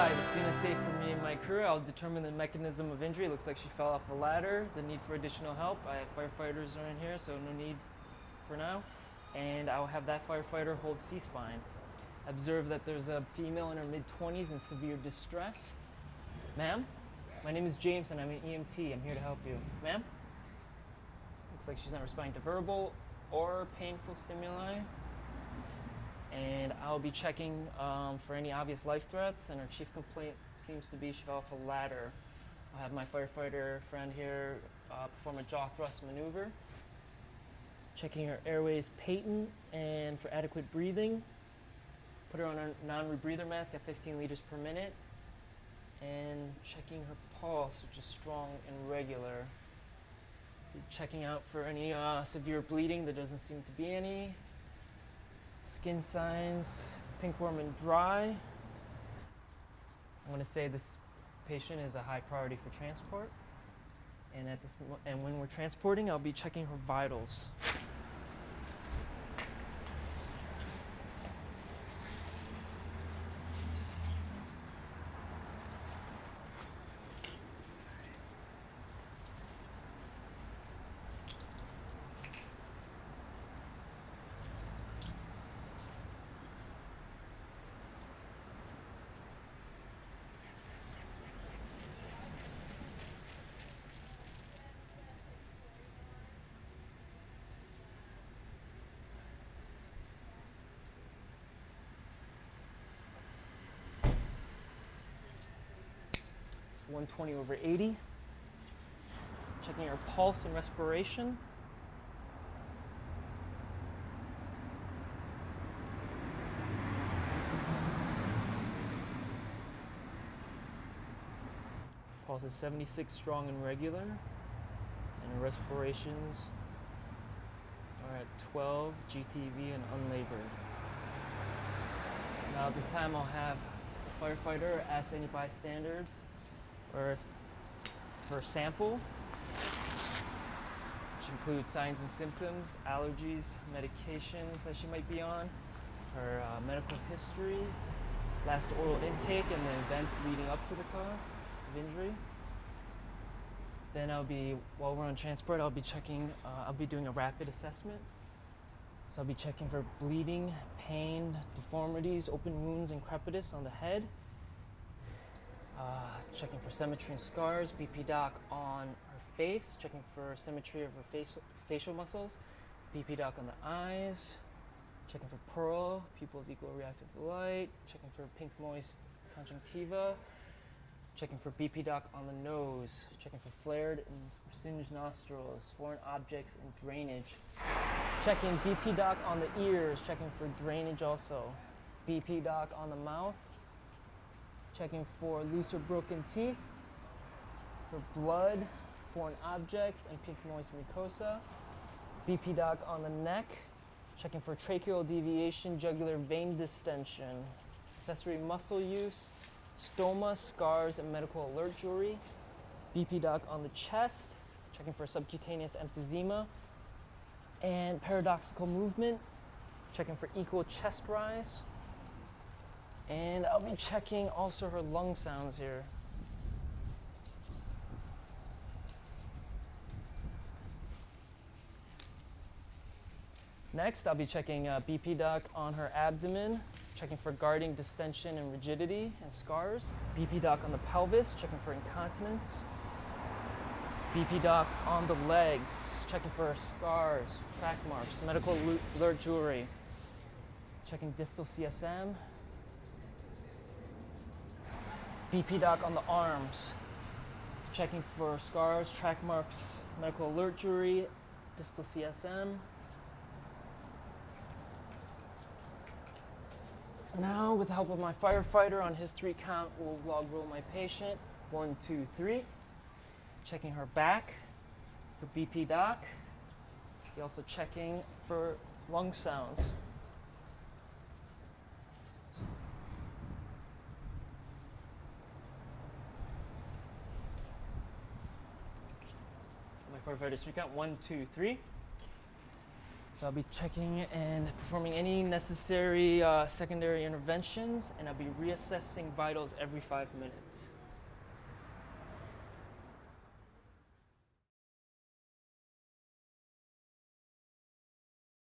Hi, the scene is safe for me and my crew. I'll determine the mechanism of injury. Looks like she fell off a ladder. The need for additional help. I have firefighters are in here, so no need for now. And I'll have that firefighter hold C-spine. Observe that there's a female in her mid-20s in severe distress. Ma'am, my name is James and I'm an EMT. I'm here to help you. Ma'am? Looks like she's not responding to verbal or painful stimuli. And I'll be checking for any obvious life threats, and her chief complaint seems to be she fell off a ladder. I'll have my firefighter friend here perform a jaw thrust maneuver, checking her airways patent and for adequate breathing. Put her on a non-rebreather mask at 15 liters per minute, and checking her pulse, which is strong and regular. Be checking out for any severe bleeding. There doesn't seem to be any. Skin signs, pinkworm and dry. I'm going to say this patient is a high priority for transport. And when we're transporting, I'll be checking her vitals. It's 120/80. Checking her pulse and respiration. Pulse is 76 strong and regular, and her respirations are at 12 GTV and unlabored. Now at this time I'll have the firefighter ask any bystanders for a sample, which includes signs and symptoms, allergies, medications that she might be on, her medical history, last oral intake, and the events leading up to the cause of injury. Then while we're on transport, I'll be doing a rapid assessment. So I'll be checking for bleeding, pain, deformities, open wounds, and crepitus on the head. Checking for symmetry and scars, BP doc on her face, checking for symmetry of her facial muscles, BP doc on the eyes, checking for pearl, pupils equal reactive to light, checking for pink moist conjunctiva, checking for BP doc on the nose, checking for flared and singed nostrils, foreign objects, and drainage. Checking BP doc on the ears, checking for drainage also. BP doc on the mouth, checking for loose or broken teeth, for blood, foreign objects, and pink moist mucosa. BP doc on the neck, checking for tracheal deviation, jugular vein distension, accessory muscle use, stoma, scars, and medical alert jewelry. BP doc on the chest, checking for subcutaneous emphysema and paradoxical movement, checking for equal chest rise. And I'll be checking also her lung sounds here. Next, I'll be checking BP doc on her abdomen, checking for guarding distension and rigidity and scars. BP doc on the pelvis, checking for incontinence. BP doc on the legs, checking for scars, track marks, medical alert jewelry. Checking distal CSM. BP doc on the arms, checking for scars, track marks, medical alert jewelry, distal CSM. Now, with the help of my firefighter on his 3 count, we'll log roll my patient. 1, 2, 3. Checking her back for BP doc. We're also checking for lung sounds. My firefighter's 3 count. 1, 2, 3. So I'll be checking and performing any necessary secondary interventions, and I'll be reassessing vitals every 5 minutes.